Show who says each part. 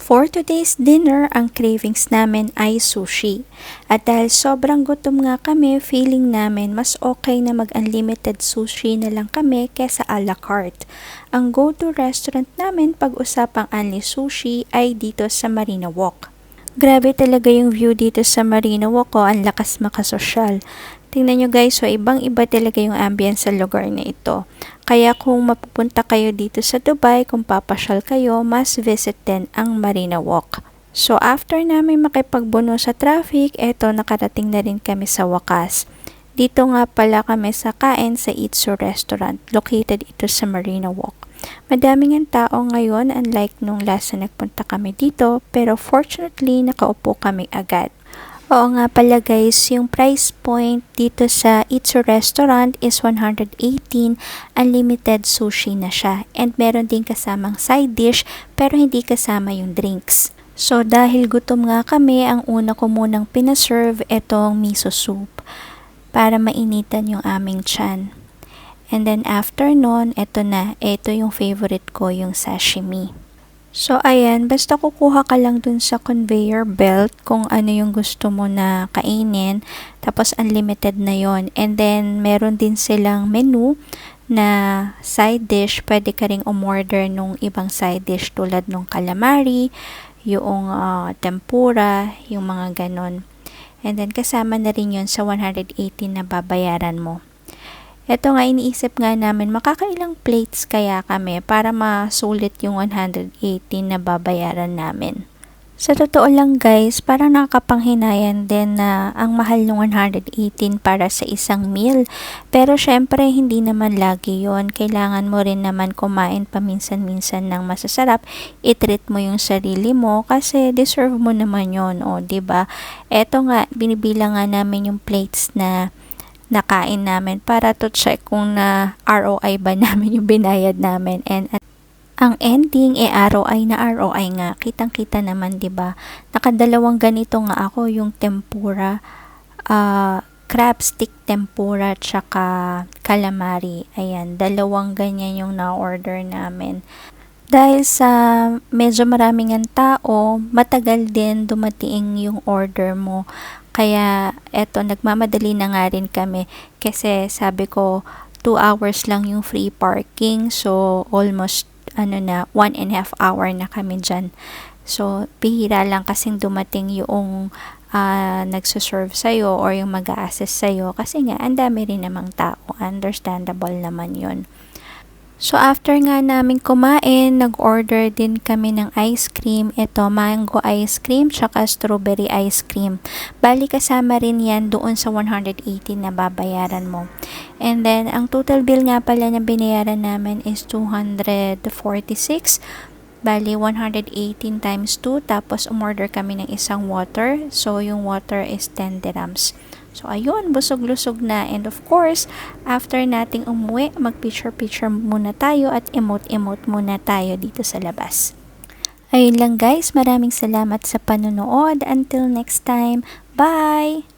Speaker 1: For today's dinner, ang cravings namin ay sushi. At dahil sobrang gutom nga kami, feeling namin mas okay na mag-unlimited sushi na lang kami kesa a la carte. Ang go-to restaurant namin pag usapang only sushi ay dito sa Marina Walk. Grabe talaga yung view dito sa Marina Walk, ang lakas makasosyal. Tingnan nyo guys, so ibang-iba talaga yung ambience sa lugar na ito. Kaya kung mapupunta kayo dito sa Dubai, kung papasyal kayo, must visit din ang Marina Walk. So after namin makipagbuno sa traffic, eto nakarating na rin kami sa wakas. Dito nga pala kami sa kain sa Itsu Restaurant, located ito sa Marina Walk. Madaming ang tao ngayon unlike nung last na nagpunta kami dito, pero fortunately nakaupo kami agad. Oo nga pala guys, yung price point dito sa Itsu Restaurant is 118, unlimited sushi na siya. And meron din kasamang side dish pero hindi kasama yung drinks. So dahil gutom nga kami, ang una ko munang pinaserve itong miso soup para mainitan yung aming tiyan. And then after nun, ito yung favorite ko, yung sashimi. So, ayan, basta kukuha ka lang dun sa conveyor belt kung ano yung gusto mo na kainin. Tapos, unlimited na yon. And then, meron din silang menu na side dish. Pwede ka ring umorder nung ibang side dish tulad nung calamari, yung tempura, yung mga ganon. And then, kasama na rin yun sa 118 na babayaran mo. Ito nga, iniisip nga namin, makakailang plates kaya kami para masulit yung 118 na babayaran namin. Sa totoo lang guys, parang nakakapanghinayan din na ang mahal ng 118 para sa isang meal. Pero syempre, hindi naman lagi yon. Kailangan mo rin naman kumain paminsan-minsan ng masasarap. I-treat mo yung sarili mo kasi deserve mo naman yon, o diba? Ito nga, binibilang nga namin yung plates na nakain namin para to check kung na ROI ba namin yung binayad namin. And ang ending ROI na ROI nga, kitang-kita naman 'di ba? Nakadalawang ganito nga ako, yung tempura, crab stick tempura tsaka calamari. Ayan, dalawang ganyan yung na-order namin. Dahil sa medyo maraming ang tao, matagal din dumating yung order mo. Kaya eto, nagmamadali na nga rin kami kasi sabi ko 2 hours lang yung free parking. So almost 1.5 hour na kami dyan. So bihira lang kasing dumating yung nagsuserve sa'yo or yung mag-a-assist sa'yo kasi nga ang dami rin namang tao. Understandable naman yun. So, after nga namin kumain, nag-order din kami ng ice cream. Ito, mango ice cream, tsaka strawberry ice cream. Bali, kasama rin yan doon sa 118 na babayaran mo. And then, ang total bill nga pala na binayaran namin is 246. Bali, 118 times 2. Tapos, umorder kami ng isang water. So, yung water is 10 dirhams. So, ayun, busog-lusog na. And of course, after nating umuwi, mag-picture-picture muna tayo at emote-emote muna tayo dito sa labas. Ayun lang guys, maraming salamat sa panonood. Until next time, bye!